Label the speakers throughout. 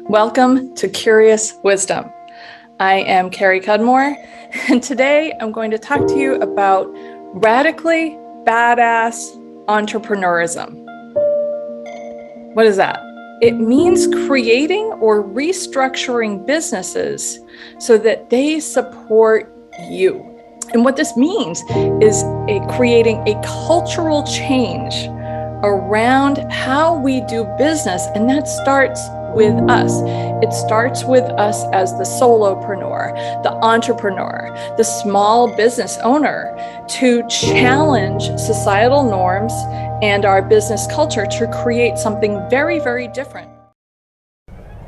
Speaker 1: Welcome to Curious Wisdom. I am Kerry Cudmore, and today I'm going to talk to you about radically badass entrepreneurism. What is that? It means creating or restructuring businesses so that they support you. And what this means is creating a cultural change around how we do business, and that starts with us. It starts with us as the solopreneur, the entrepreneur, the small business owner, to challenge societal norms and our business culture to create something very, very different.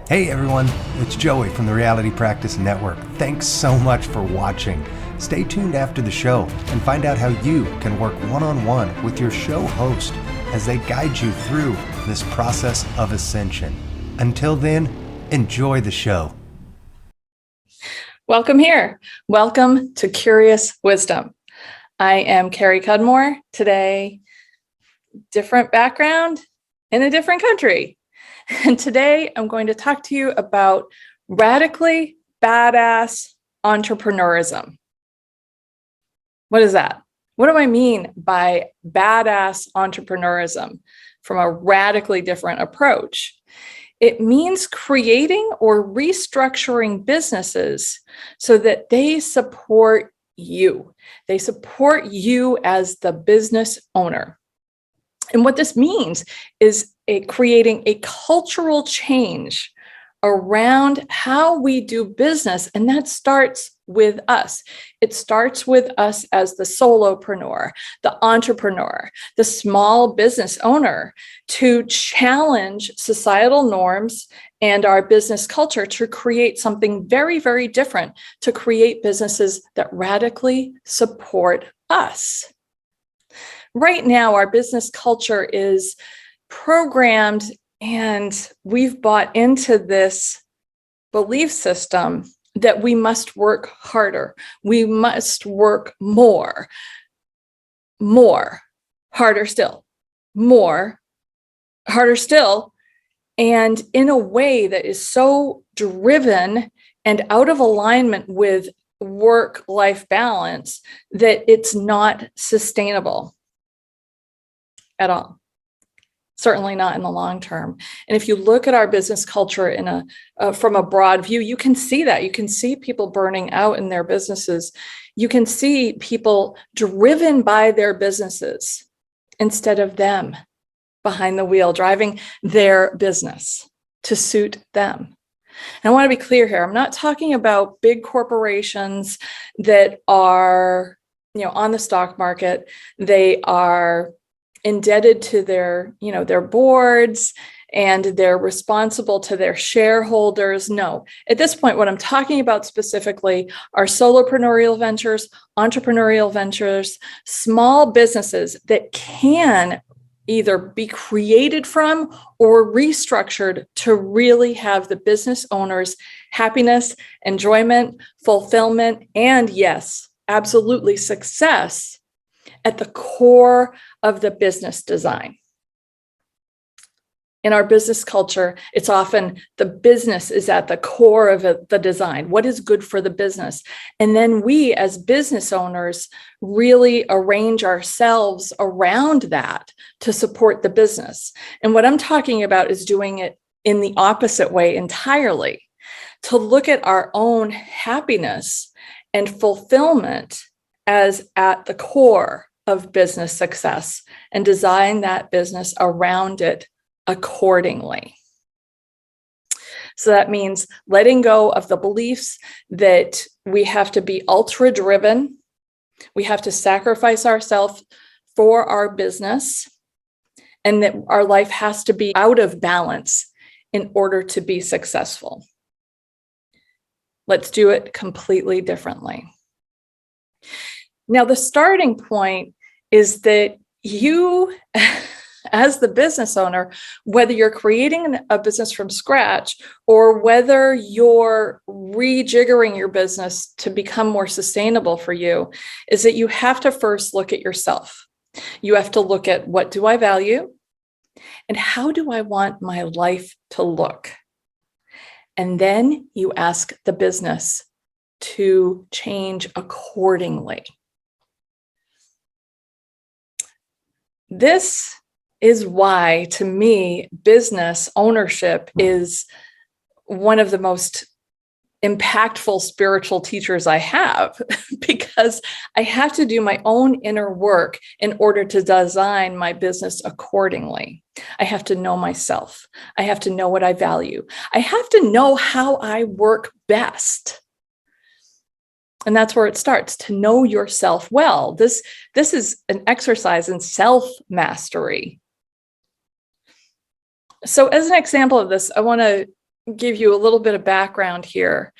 Speaker 2: Hey everyone, it's Joey from the MyRealityPractice Network. Thanks so much for watching. Stay tuned after the show and find out how you can work one-on-one with your show host as they guide you through this process of ascension. Until then, enjoy the show.
Speaker 1: Welcome here. Welcome to Curious Wisdom. I am Kerry Cudmore. Today, different background in a different country. And today I'm going to talk to you about radically badass entrepreneurism. What is that? What do I mean by badass entrepreneurism from a radically different approach? It means creating or restructuring businesses so that they support you. They support you as the business owner. And what this means is creating a cultural change around how we do business, and that starts with us. It starts with us as the solopreneur, the entrepreneur, the small business owner, to challenge societal norms and our business culture to create something very, very different, to create businesses that radically support us. Right now, our business culture is programmed, and we've bought into this belief system that we must work harder. We must work more, harder still, more, harder still, and in a way that is so driven and out of alignment with work-life balance that it's not sustainable at all. Certainly not in the long term. And if you look at our business culture from a broad view, you can see that. You can see people burning out in their businesses. You can see people driven by their businesses instead of them behind the wheel, driving their business to suit them. And I want to be clear here. I'm not talking about big corporations that are, on the stock market. They are indebted to their boards, and they're responsible to their shareholders. No, at this point, what I'm talking about specifically are solopreneur ventures, entrepreneurial ventures, small businesses that can either be created from or restructured to really have the business owner's happiness, enjoyment, fulfillment, and yes, absolutely success at the core of the business design. In our business culture, it's often the business is at the core of the design. What is good for the business? And then we as business owners really arrange ourselves around that to support the business. And what I'm talking about is doing it in the opposite way entirely, to look at our own happiness and fulfillment as at the core of business success and design that business around it accordingly. So that means letting go of the beliefs that we have to be ultra driven, we have to sacrifice ourselves for our business, and that our life has to be out of balance in order to be successful. Let's do it completely differently. Now, the starting point is that you, as the business owner, whether you're creating a business from scratch or whether you're rejiggering your business to become more sustainable for you, is that you have to first look at yourself. You have to look at, what do I value? And how do I want my life to look? And then you ask the business to change accordingly. This is why, to me, business ownership is one of the most impactful spiritual teachers I have, because I have to do my own inner work in order to design my business accordingly. I have to know myself. I have to know what I value. I have to know how I work best. And that's where it starts, to know yourself well. This is an exercise in self-mastery. So as an example of this, I want to give you a little bit of background here.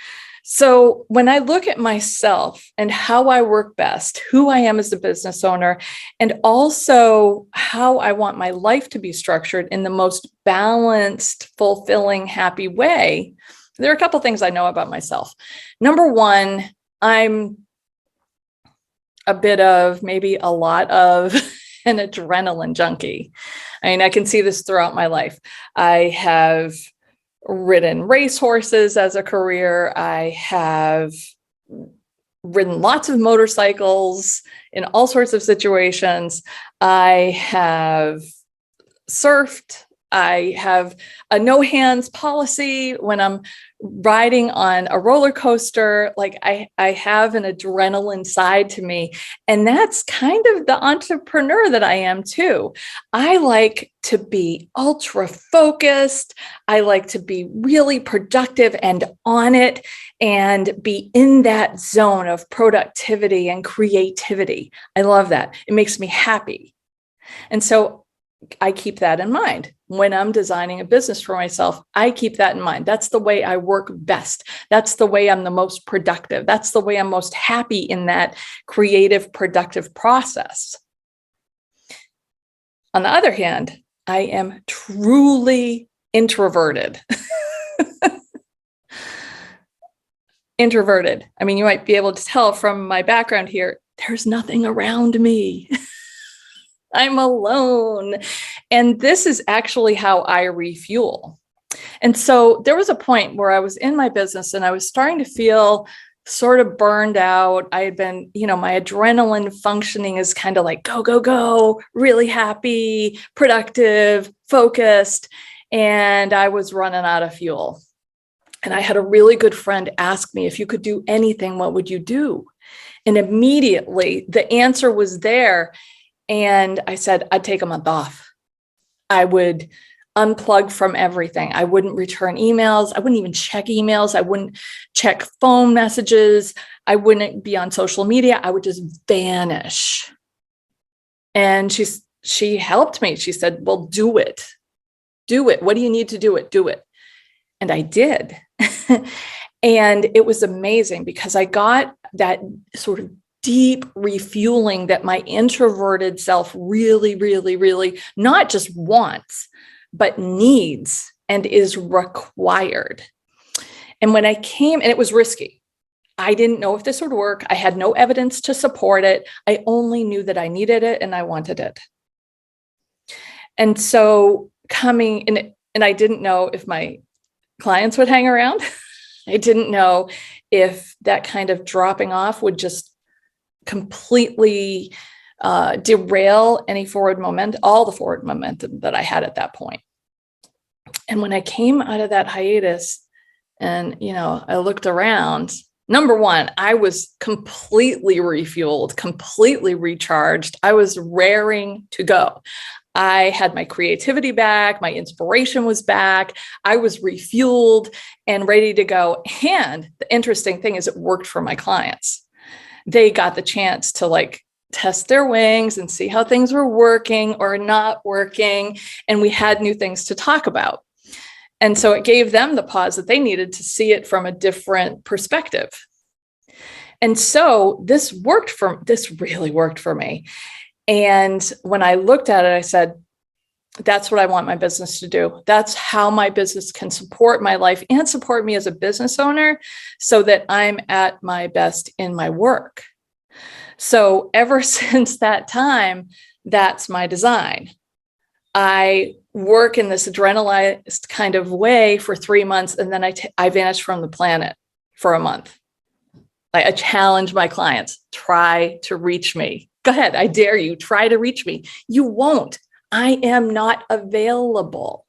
Speaker 1: So when I look at myself and how I work best, who I am as a business owner, and also how I want my life to be structured in the most balanced, fulfilling, happy way, there are a couple things I know about myself. Number one, I'm a bit of, maybe a lot of, an adrenaline junkie. I mean, I can see this throughout my life. I have ridden racehorses as a career. I have ridden lots of motorcycles in all sorts of situations. I have surfed. I have a no hands policy when I'm riding on a roller coaster. Like I have an adrenaline side to me. And that's kind of the entrepreneur that I am too. I like to be ultra focused. I like to be really productive and on it and be in that zone of productivity and creativity. I love that. It makes me happy. And so I keep that in mind. When I'm designing a business for myself, I keep that in mind. That's the way I work best. That's the way I'm the most productive. That's the way I'm most happy in that creative, productive process. On the other hand, I am truly introverted. Introverted. I mean, you might be able to tell from my background here, there's nothing around me. I'm alone. And this is actually how I refuel. And so there was a point where I was in my business and I was starting to feel sort of burned out. I had been, my adrenaline functioning is kind of like go, go, go, really happy, productive, focused. And I was running out of fuel. And I had a really good friend ask me, if you could do anything, what would you do? And immediately the answer was there. And I said, I'd take a month off. I would unplug from everything. I wouldn't return emails. I wouldn't even check emails. I wouldn't check phone messages. I wouldn't be on social media. I would just vanish. And she helped me. She said, well, do it. Do it. What do you need to do it? Do it. And I did. And it was amazing because I got that sort of deep refueling that my introverted self really, really, really not just wants, but needs and is required. And when I came, and it was risky. I didn't know if this would work. I had no evidence to support it. I only knew that I needed it and I wanted it. And so coming in, and I didn't know if my clients would hang around. I didn't know if that kind of dropping off would just completely derail any forward momentum, all the forward momentum that I had at that point. And when I came out of that hiatus and, I looked around, number one, I was completely refueled, completely recharged. I was raring to go. I had my creativity back. My inspiration was back. I was refueled and ready to go. And the interesting thing is it worked for my clients. They got the chance to test their wings and see how things were working or not working. And we had new things to talk about. And so it gave them the pause that they needed to see it from a different perspective. And so this really worked for me. And when I looked at it, I said, that's what I want my business to do. That's how my business can support my life and support me as a business owner so that I'm at my best in my work. So ever since that time, that's my design. I work in this adrenalized kind of way for 3 months, and then I vanish from the planet for a month. I challenge my clients, try to reach me. Go ahead, I dare you, try to reach me. You won't. I am not available.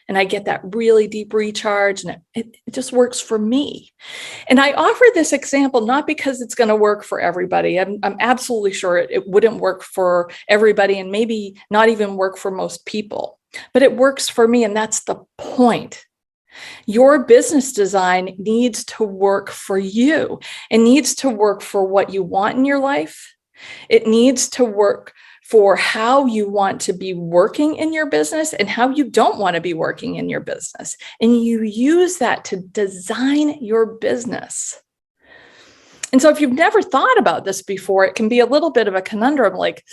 Speaker 1: And I get that really deep recharge, and it just works for me. And I offer this example not because it's going to work for everybody. I'm absolutely sure it wouldn't work for everybody, and maybe not even work for most people, but it works for me. And that's the point. Your business design needs to work for you. It needs to work for what you want in your life. It needs to work for how you want to be working in your business and how you don't want to be working in your business. And you use that to design your business. And so if you've never thought about this before, it can be a little bit of a conundrum. Like,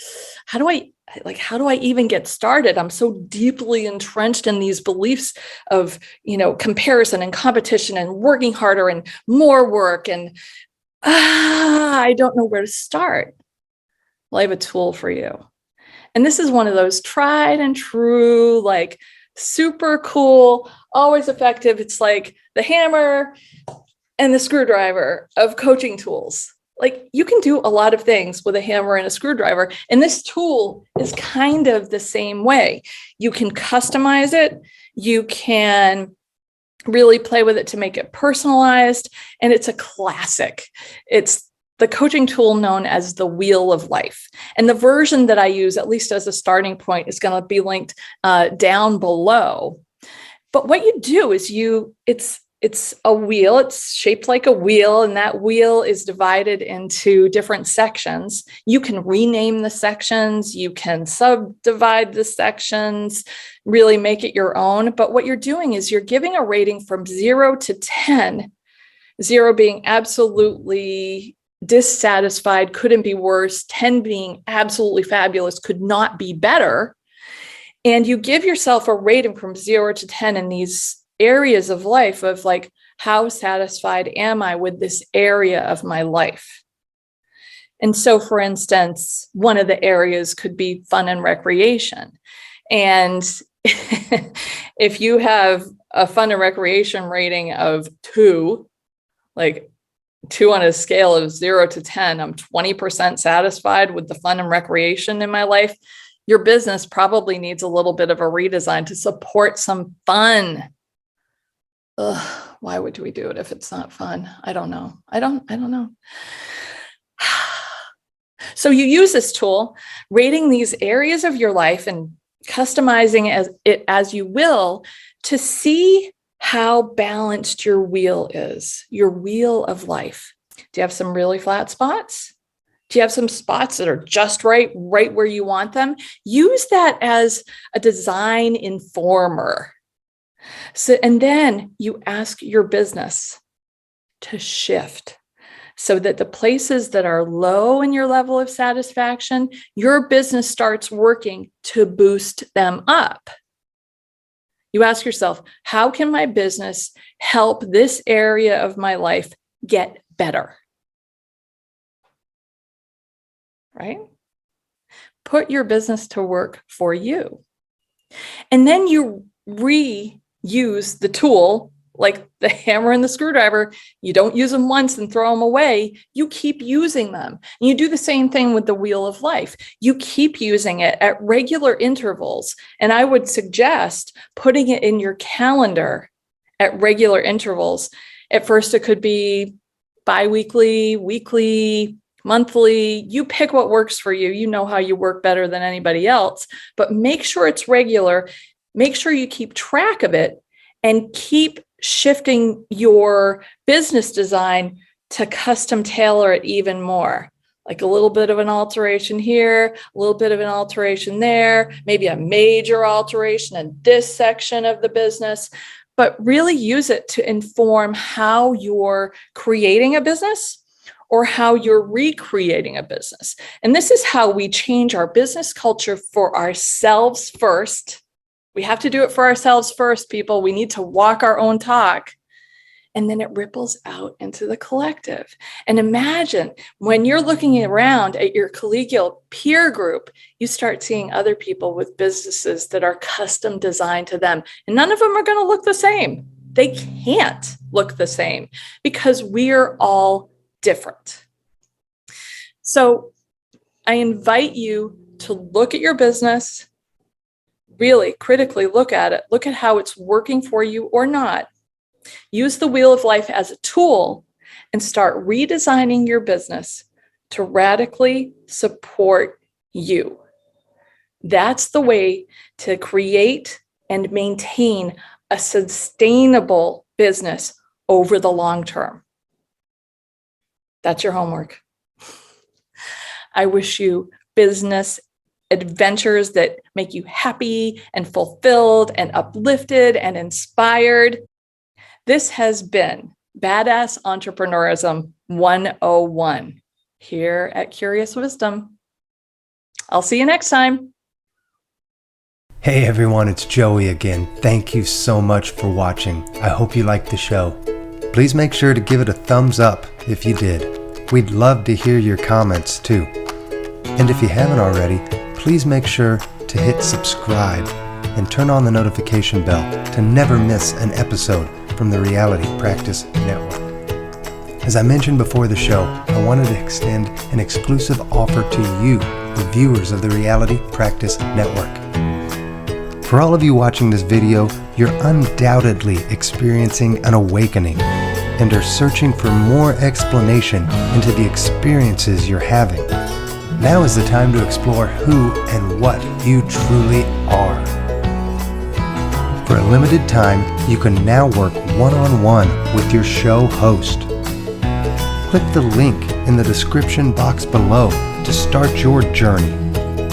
Speaker 1: how do I even get started? I'm so deeply entrenched in these beliefs of, comparison and competition and working harder and more work. And I don't know where to start. Well, I have a tool for you. And this is one of those tried and true, like super cool, always effective. It's like the hammer and the screwdriver of coaching tools. Like, you can do a lot of things with a hammer and a screwdriver. And this tool is kind of the same way. You can customize it. You can really play with it to make it personalized. And it's a classic. It's the coaching tool known as the Wheel of Life. And the version that I use, at least as a starting point, is going to be linked down below. But what you do is it's a wheel. It's shaped like a wheel, and that wheel is divided into different sections. You can rename the sections. You can subdivide the sections, really make it your own. But what you're doing is you're giving a rating from 0 to 10, 0 being absolutely dissatisfied, couldn't be worse, 10 being absolutely fabulous, could not be better. And you give yourself a rating from 0 to 10 in these areas of life of like, how satisfied am I with this area of my life? And so, for instance, one of the areas could be fun and recreation. And if you have a fun and recreation rating of 2, like 2 on a scale of 0 to 10, I'm 20% satisfied with the fun and recreation in my life. Your business probably needs a little bit of a redesign to support some fun. Why would we do it if it's not fun? I don't know. I don't know. So you use this tool, rating these areas of your life and customizing it as you will to see how balanced your wheel is, your wheel of life. Do you have some really flat spots? Do you have some spots that are just right where you want them? Use that as a design informer. So, and then you ask your business to shift so that the places that are low in your level of satisfaction, your business starts working to boost them up. You ask yourself, how can my business help this area of my life get better? Right? Put your business to work for you. And then you reuse the tool, like the hammer and the screwdriver. You don't use them once and throw them away. You keep using them. And you do the same thing with the wheel of life. You keep using it at regular intervals. And I would suggest putting it in your calendar at regular intervals. At first, it could be bi-weekly, weekly, monthly. You pick what works for you. You know how you work better than anybody else, but make sure it's regular. Make sure you keep track of it and keep shifting your business design to custom tailor it even more. Like a little bit of an alteration here, a little bit of an alteration there, maybe a major alteration in this section of the business, but really use it to inform how you're creating a business or how you're recreating a business. And this is how we change our business culture for ourselves first. We have to do it for ourselves first, people. We need to walk our own talk. and then it ripples out into the collective. And imagine when you're looking around at your collegial peer group, you start seeing other people with businesses that are custom designed to them. And none of them are going to look the same. They can't look the same because we're all different. So I invite you to look at your business, really critically look at it, look at how it's working for you or not. Use the Wheel of Life as a tool and start redesigning your business to radically support you. That's the way to create and maintain a sustainable business over the long term. That's your homework. I wish you business adventures that make you happy and fulfilled and uplifted and inspired. This has been Badass Entrepreneurism 101 here at Curious Wisdom. I'll see you next time.
Speaker 2: Hey everyone, it's Joey again. Thank you so much for watching. I hope you liked the show. Please make sure to give it a thumbs up if you did. We'd love to hear your comments too. And if you haven't already, please make sure to hit subscribe and turn on the notification bell to never miss an episode from the Reality Practice Network. As I mentioned before the show, I wanted to extend an exclusive offer to you, the viewers of the Reality Practice Network. For all of you watching this video, you're undoubtedly experiencing an awakening and are searching for more explanation into the experiences you're having. Now is the time to explore who and what you truly are. For a limited time, you can now work one-on-one with your show host. Click the link in the description box below to start your journey,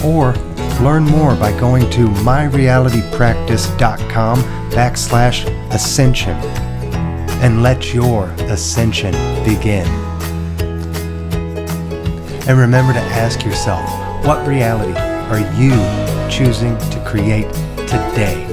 Speaker 2: or learn more by going to MyRealityPractice.com/ascension and let your ascension begin. And remember to ask yourself, what reality are you choosing to create today?